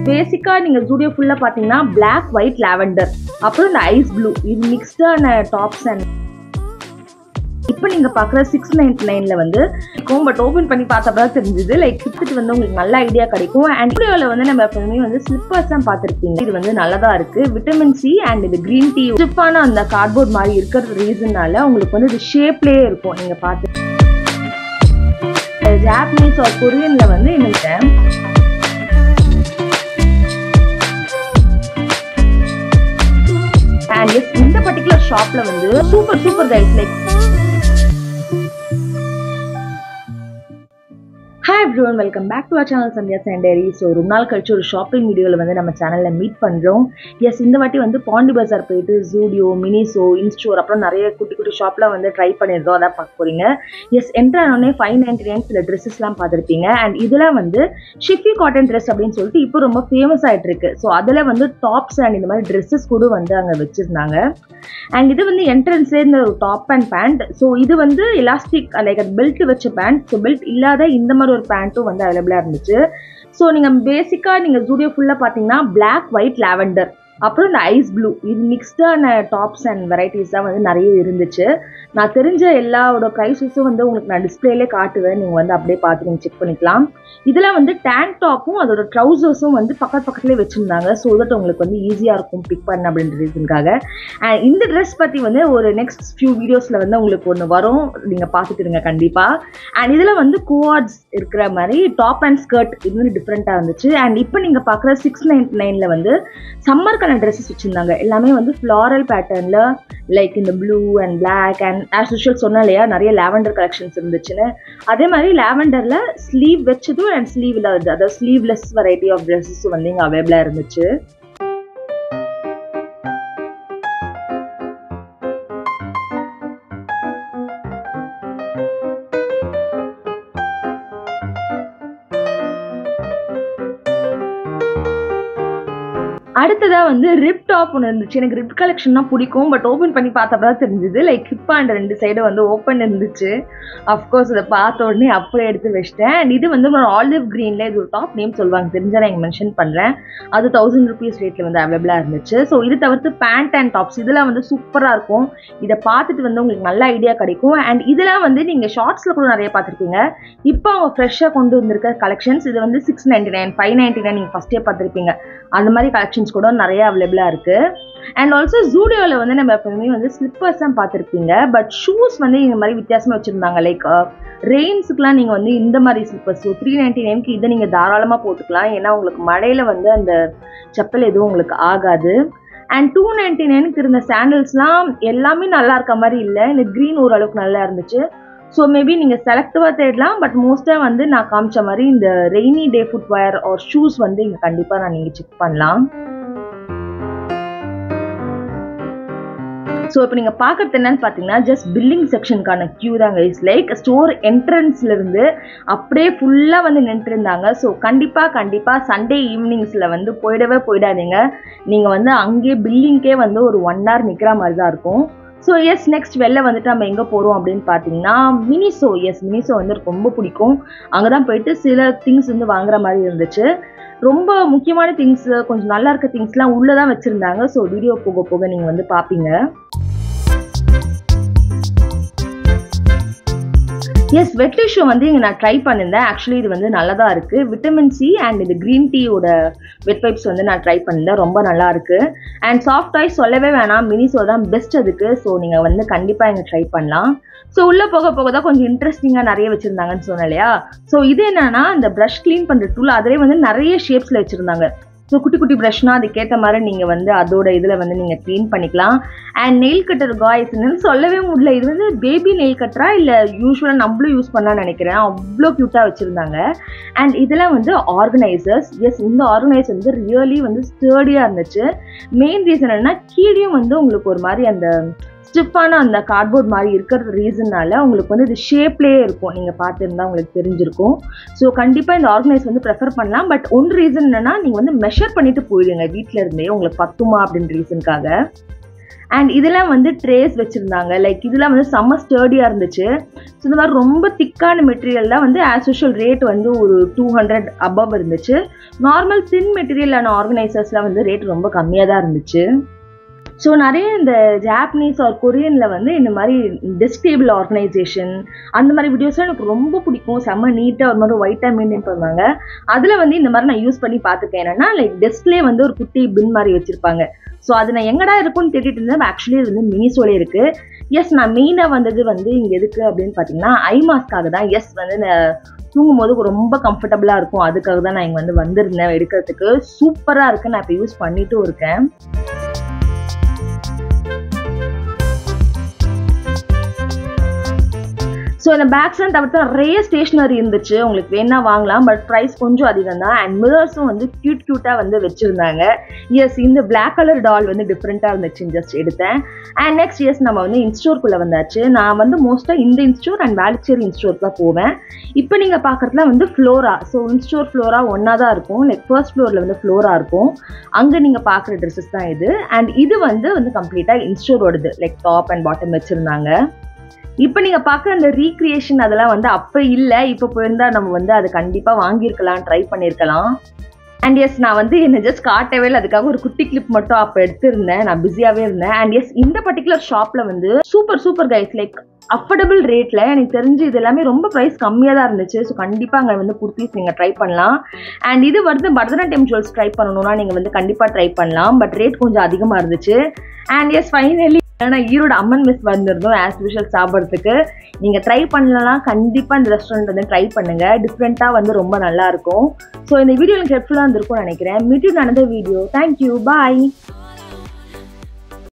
பேசிக்கா நீங்க ஜூடியோ ஃபுல்லா பாத்தீங்கன்னா Black, White, Lavender அப்புறம் இந்த ஐஸ் ப்ளூ இது மிக்ஸ்டான டாப்ஸ் அண்ட் இப்போ நீங்க பாக்குற 699ல வந்து பட் ஓபன் பண்ணி பார்த்தப்பதான் தெரிஞ்சது லைக் கிட்ஸ்க்கு வந்து உங்களுக்கு நல்ல ஐடியா கிடைக்கும். அண்ட் வீடியோல வந்து நம்ம எப்பவுமே வந்து ஸ்லிப்பர்ஸ் தான் பார்த்திருப்பீங்க. இது வந்து நல்லதா இருக்கு. விட்டமின் சி அண்ட் இது கிரீன் டீ ஸ்டிஃபான அந்த கார்ட்போர்ட் மாதிரி இருக்கிற ரீசன்னால உங்களுக்கு வந்து இது ஷேப்லயே இருக்கும். நீங்க பார்த்து ஜாப்பனீஸ் ஆர் கொரியன்ல வந்து எனக்கு and yes இந்த பர்టిక్యులர் ஷாப்ல வந்து super guys like Hi everyone, welcome back to our channel Sandhya Sandari. So ரொம்ப நாள் கழிச்சு ஒரு ஷாப்பிங் வீடியோல வந்து நம்ம சேனல்ல மீட் பண்றோம். எஸ் இந்த வாட்டி வந்து பாண்டி பஜார் போயிட்டு ஜூடியோ, மினிசோ, இன்ஸ்டோர் அப்புறம் நிறைய குட்டி ஷாப்ல வந்து ட்ரை பண்ணிருந்தோம். அதான் பார்க்க போறீங்க. எஸ் என்ட்ரு ஆனோடனே 599 சில ட்ரெஸ்ஸஸ்லாம் பார்த்துருப்பீங்க. அண்ட் இதெல்லாம் வந்து ஷிஃபி காட்டன் ட்ரெஸ் அப்படின்னு சொல்லிட்டு இப்போ ரொம்ப ஃபேமஸ் ஆயிட்டு இருக்கு. ஸோ அதில் வந்து டாப்ஸ் அண்ட் இந்த மாதிரி ட்ரெஸ்ஸஸ் கூட வந்து அங்கே வச்சிருந்தாங்க. அண்ட் இது வந்து என்ட்ரன்ஸ்ல இருந்த ஒரு டாப் அண்ட் பேண்ட். ஸோ இது வந்து எலாஸ்டிக் லைக் அது பெல்ட் வச்ச பேண்ட். ஸோ பெல்ட் இல்லாத இந்த மாதிரி ஒரு பேண்ட்டும் வந்து அவைலபிளா இருந்துச்சு. ஸோ நீங்க பேசிக்கா நீங்க ஜூடியோ ஃபுல்லா பாத்தீங்கன்னா Black, White, Lavender அப்புறம் இந்த ஐஸ் ப்ளூ இது மிக்ஸ்டான டாப்ஸ் அண்ட் வெரைட்டிஸ் தான் வந்து நிறைய இருந்துச்சு. நான் தெரிஞ்ச எல்லாரோட ப்ரைஸஸும் வந்து உங்களுக்கு நான் டிஸ்பிளேலே காட்டுவேன். நீங்கள் வந்து அப்படியே பார்த்து நீங்கள் செக் பண்ணிக்கலாம். இதில் வந்து டேங்க் டாப்பும் அதோட ட்ரௌசர்ஸும் வந்து பக்கத்துலேயே வச்சுருந்தாங்க. ஸோ தட் உங்களுக்கு வந்து ஈஸியாக இருக்கும் பிக் பண்ண அப்படின்ற ரீசனுக்காக. அண்ட் இந்த ட்ரெஸ் பற்றி வந்து ஒரு நெக்ஸ்ட் ஃபியூ வீடியோஸில் வந்து உங்களுக்கு ஒன்று வரும், நீங்கள் பார்த்துட்டுருங்க கண்டிப்பாக. அண்ட் இதில் வந்து கோஆர்ட்ஸ் இருக்கிற மாதிரி டாப் அண்ட் ஸ்கர்ட் இது வந்து டிஃப்ரெண்ட்டாக இருந்துச்சு. அண்ட் இப்போ நீங்கள் பார்க்குற 699ல வந்து சம்மர் ட்ரெஸ்ஸஸ் வச்சிருந்தாங்க. எல்லாமே வந்து ஃப்ளாரல் பேட்டர்ன்ல லைக் இந்த blue and black and as usual சொன்னா இல்லையா நிறைய லாவெண்டர் கலெக்ஷன்ஸ் இருந்துச்சுன்னு. அதே மாதிரி லாவெண்டர்ல ஸ்லீவ் வச்சதும் அண்ட் ஸ்லீவ் இல்லாதது அதாவது ஸ்லீவ்லெஸ் வெரைட்டி ஆஃப் ட்ரெஸ்ஸஸ் வந்து இங்கே அவைலபிளா இருந்துச்சு. அடுத்ததா வந்து ரிப் டாப் ஒன்று இருந்துச்சு. எனக்கு ரிப் கலெக்ஷன் தான் பிடிக்கும். பட் ஓப்பன் பண்ணி பார்த்தப்பதான் தெரிஞ்சது லைக் ஹிப் அண்ட் ரெண்டு சைடு வந்து ஓப்பன் இருந்துச்சு. அஃப்கோர்ஸ் இதை பார்த்த உடனே அப்படியே எடுத்து வச்சிட்டேன். அண்ட் இது வந்து ஒரு ஆலிவ் கிரீன்ல இது ஒரு டாப் நேம் சொல்லுவாங்க, தெரிஞ்சா நான் இங்கே மென்ஷன் பண்றேன். அது 1000 rupees ரேட்ல வந்து அவைலபிளா இருந்துச்சு. ஸோ இது தவிர்த்து பேண்ட் அண்ட் டாப்ஸ் இதெல்லாம் வந்து சூப்பரா இருக்கும். இதை பார்த்துட்டு வந்து உங்களுக்கு நல்ல ஐடியா கிடைக்கும். அண்ட் இதெல்லாம் வந்து நீங்க ஷார்ட்ஸ்ல கூட நிறைய பார்த்துருப்பீங்க. இப்போ அவங்க ஃப்ரெஷ்ஷாக கொண்டு வந்திருக்க கலெக்ஷன்ஸ் இது வந்து 699, 599 நீங்க ஃபர்ஸ்டே பார்த்துருப்பீங்க. அந்த மாதிரி கலெக்ஷன்ஸ் கூட நிறைய அவைலபிளா இருக்கு. அண்ட் ஆல்சோ ஜூடியோல வந்து நம்ம எப்பவுமே வந்து ஸ்லிப்பர்ஸ் தான் பார்த்துருப்பீங்க. பட் ஷூஸ் வந்து இந்த மாதிரி வித்தியாசமா வச்சிருந்தாங்க. லைக் ரெயின்ஸுக்குலாம் நீங்க வந்து இந்த மாதிரி ஸ்லிப்பர்ஸ் 399க்கு இதை நீங்க தாராளமா போட்டுக்கலாம். ஏன்னா உங்களுக்கு மழையில வந்து அந்த செப்பல் எதுவும் உங்களுக்கு ஆகாது. அண்ட் 299க்கு இருந்த சாண்டல்ஸ்லாம் எல்லாமே நல்லா இருக்க மாதிரி இல்லை. இந்த கிரீன் ஓரளவுக்கு நல்லா இருந்துச்சு. ஸோ மேபி நீங்கள் செலக்டிவாக தேடலாம். பட் மோஸ்ட்டாக வந்து நான் காமிச்ச மாதிரி இந்த rainy day footwear or shoes வந்து இங்கே கண்டிப்பாக நீங்கள் செக் பண்ணலாம். ஸோ இப்போ நீங்கள் பார்க்குறது என்னன்னு பார்த்தீங்கன்னா ஜஸ்ட் பில்லிங் செக்ஷனுக்கான க்யூ தாங்க. இஸ் லைக் ஸ்டோர் என்ட்ரன்ஸ்லேருந்து அப்படியே ஃபுல்லாக வந்து நின்றுருந்தாங்க. ஸோ கண்டிப்பாக சண்டே ஈவினிங்ஸில் வந்து போயிடாதீங்க. நீங்கள் வந்து அங்கேயே பில்லிங்க்கே வந்து ஒரு 1 hour நிற்கிற மாதிரி தான் இருக்கும். ஸோ எஸ் நெக்ஸ்ட் வெளில வந்துட்டு நம்ம எங்கே போகிறோம் அப்படின்னு பார்த்தீங்கன்னா மினிசோ. எஸ் மினிசோ வந்து ரொம்ப பிடிக்கும். அங்கே தான் போயிட்டு சில திங்ஸ் வந்து வாங்குற மாதிரி இருந்துச்சு. ரொம்ப முக்கியமான திங்ஸ் கொஞ்சம் நல்லா இருக்க திங்ஸ்லாம் உள்ளே தான் வச்சுருந்தாங்க. ஸோ வீடியோ போக நீங்கள் வந்து பார்ப்பீங்க. எஸ் வெட்லி ஷோ வந்து இங்கே நான் ட்ரை பண்ணியிருந்தேன். ஆக்சுவலி இது வந்து நல்லதா இருக்கு. விட்டமின் சி அண்ட் இது கிரீன் டீயோட வெட் வைப்ஸ் வந்து நான் ட்ரை பண்ணியிருந்தேன். ரொம்ப நல்லா இருக்கு. அண்ட் சாஃப்ட் டாய்ஸ் சொல்லவே வேணாம், மினிசோ தான் பெஸ்ட் அதுக்கு. ஸோ நீங்கள் வந்து கண்டிப்பாக இங்கே ட்ரை பண்ணலாம். ஸோ உள்ளே போக தான் கொஞ்சம் இன்ட்ரெஸ்டிங்காக நிறைய வச்சுருந்தாங்கன்னு சொன்னேன் இல்லையா. ஸோ இது என்னன்னா இந்த ப்ரஷ் க்ளீன் பண்ணுற டூல் அதிலே வந்து நிறைய ஷேப்ஸில் வச்சுருந்தாங்க. ஸோ குட்டி ப்ரஷ்னா அதுக்கேற்ற மாதிரி நீங்கள் வந்து அதோட இதில் வந்து நீங்கள் க்ளீன் பண்ணிக்கலாம். அண்ட் நெயில் கட்டர் காய்ஸ்ன்னு சொல்லவே முடியல. இது வந்து பேபி நெயில் கட்டரா இல்லை யூஸ்வலாக நம்மளும் யூஸ் பண்ணலான்னு நினைக்கிறேன். அவ்வளோ க்யூட்டாக வச்சுருந்தாங்க. அண்ட் இதெல்லாம் வந்து ஆர்கனைசர்ஸ். எஸ் இந்த ஆர்கனைசர் வந்து ரியலி வந்து ஸ்டர்டியாக இருந்துச்சு. மெயின் ரீசன் என்னன்னா கீழேயும் வந்து உங்களுக்கு ஒரு மாதிரி அந்த ஸ்டிஃபான அந்த கார்ட்போர்ட் மாதிரி இருக்கிற ரீசன்னால உங்களுக்கு வந்து இது ஷேப்லேயே இருக்கும். நீங்கள் பார்த்துருந்தா உங்களுக்கு தெரிஞ்சிருக்கும். ஸோ கண்டிப்பாக இந்த ஆர்கனைஸ் வந்து ப்ரெஃபர் பண்ணலாம். பட் ஒன் ரீசன் என்னன்னா நீங்கள் வந்து மெஷர் பண்ணிட்டு போயிடுங்க வீட்டில் இருந்தே உங்களுக்கு பத்துமா அப்படின்ற ரீசனுக்காக. அண்ட் இதெல்லாம் வந்து ட்ரேஸ் வச்சுருந்தாங்க. லைக் இதெல்லாம் வந்து செம்ம ஸ்டர்டியாக இருந்துச்சு. ஸோ இந்த மாதிரி ரொம்ப திக்கான மெட்டீரியல்லாம் வந்து ஆஸ் யூஷுவல் ரேட் வந்து ஒரு 200 above இருந்துச்சு. நார்மல் தின் மெட்டீரியலான ஆர்கனைசர்ஸ்லாம் வந்து ரேட் ரொம்ப கம்மியாக தான் இருந்துச்சு. ஸோ நிறைய இந்த ஜாப்பனீஸ் ஆர் கொரியனில் வந்து இந்த மாதிரி டெஸ்க் டேபிள் ஆர்கனைசேஷன் அந்த மாதிரி வீடியோஸ்லாம் எனக்கு ரொம்ப பிடிக்கும். செம்ம நீட்டாக ஒரு மாதிரி ஒயிட்டாக மெயின்டைன் பண்ணுவாங்க. அதில் வந்து இந்த மாதிரி நான் யூஸ் பண்ணி பார்த்துருக்கேன். என்னென்னா லைக் டெஸ்க்லேயே வந்து ஒரு குட்டி பின் மாதிரி வச்சுருப்பாங்க. ஸோ அது நான் எங்கடா இருக்குன்னு தேடிட்டு இருந்தேன். ஆக்சுவலி அது வந்து மினிசோலே இருக்குது. எஸ் நான் மெயினாக வந்தது வந்து இங்கே எதுக்கு அப்படின்னு பார்த்தீங்கன்னா ஐ மாஸ்க்காக தான். எஸ் வந்து தூங்கும்போது ரொம்ப கம்ஃபர்டபுளாக இருக்கும். அதுக்காக தான் நான் இங்கே வந்து வந்திருந்தேன் எடுக்கிறதுக்கு. சூப்பராக இருக்குது. நான் இப்போ யூஸ் பண்ணிட்டும் இருக்கேன். ஸோ இந்த பேக்ஸ்லாம் தவிர்த்து நிறைய ஸ்டேஷ்னரி இருந்துச்சு. உங்களுக்கு வேணா வாங்கலாம். பட் ப்ரைஸ் கொஞ்சம் அதிகம் தான். அண்ட் மிரர்ஸும் வந்து க்யூட்டாக வந்து வச்சுருந்தாங்க. எஸ் இந்த பிளாக் கலர் டால் வந்து டிஃப்ரெண்ட்டாக இருந்துச்சு. ஜஸ்ட் எடுத்தேன். அண்ட் நெக்ஸ்ட் எஸ் நம்ம வந்து இன்ஸ்டோருக்குள்ளே வந்தாச்சு. நான் வந்து மோஸ்ட்டாக இந்த இன்ஸ்டோர் அண்ட் வேளச்சேரி இன்ஸ்டோருக்கு தான் போவேன். இப்போ நீங்கள் பார்க்குறதுலாம் வந்து ஃப்ளோரா. ஸோ இன்ஸ்டோர் ஃப்ளோரா ஒன்றா தான் இருக்கும். லைக் ஃபர்ஸ்ட் ஃப்ளோரில் வந்து ஃப்ளோரா இருக்கும். அங்கே நீங்கள் பார்க்குற ட்ரெஸ்ஸஸ் தான் இது. அண்ட் இது வந்து கம்ப்ளீட்டாக இன்ஸ்டோரோடது. லைக் டாப் அண்ட் பாட்டம் வச்சுருந்தாங்க. இப்போ நீங்கள் பார்க்குற அந்த ரீக்ரியேஷன் அதெல்லாம் வந்து அப்போ இல்லை. இப்போ போயிருந்தா நம்ம வந்து அதை கண்டிப்பாக வாங்கியிருக்கலாம், ட்ரை பண்ணியிருக்கலாம். அண்ட் எஸ் நான் வந்து என்ன ஜஸ்ட் காட்டவே இல்லை. அதுக்காக ஒரு குட்டி கிளிப் மட்டும் அப்போ எடுத்திருந்தேன். நான் பிஸியாகவே இருந்தேன். அண்ட் எஸ் இந்த பர்டிகுலர் ஷாப்பில் வந்து சூப்பர் கைஸ். லைக் அஃபோர்டபுள் ரேட்டில் எனக்கு தெரிஞ்சு இது எல்லாமே ரொம்ப ப்ரைஸ் கம்மியாக தான் இருந்துச்சு. ஸோ கண்டிப்பாக அங்கே வந்து குர்த்திஸ் நீங்கள் ட்ரை பண்ணலாம். அண்ட் இது வந்து பரதநாட்டியம் ஜுவல்ஸ் ட்ரை பண்ணணும்னா நீங்கள் வந்து கண்டிப்பாக ட்ரை பண்ணலாம். பட் ரேட் கொஞ்சம் அதிகமாக இருந்துச்சு. அண்ட் எஸ் ஃபைனலி ஆனால் ஈரோடு அம்மன் மிஸ் வந்திருந்தோம் ஆஸ் யூஷுவல் சாப்பிட்றதுக்கு. நீங்கள் ட்ரை பண்ணலாம். கண்டிப்பாக இந்த ரெஸ்டாரண்ட் வந்து ட்ரை பண்ணுங்கள். டிஃப்ரெண்ட்டாக வந்து ரொம்ப நல்லாயிருக்கும். ஸோ இந்த வீடியோ எனக்கு ஹெல்ப்ஃபுல்லாக இருந்திருக்கும்னு நினைக்கிறேன். Meet you another video. Thank you. Bye.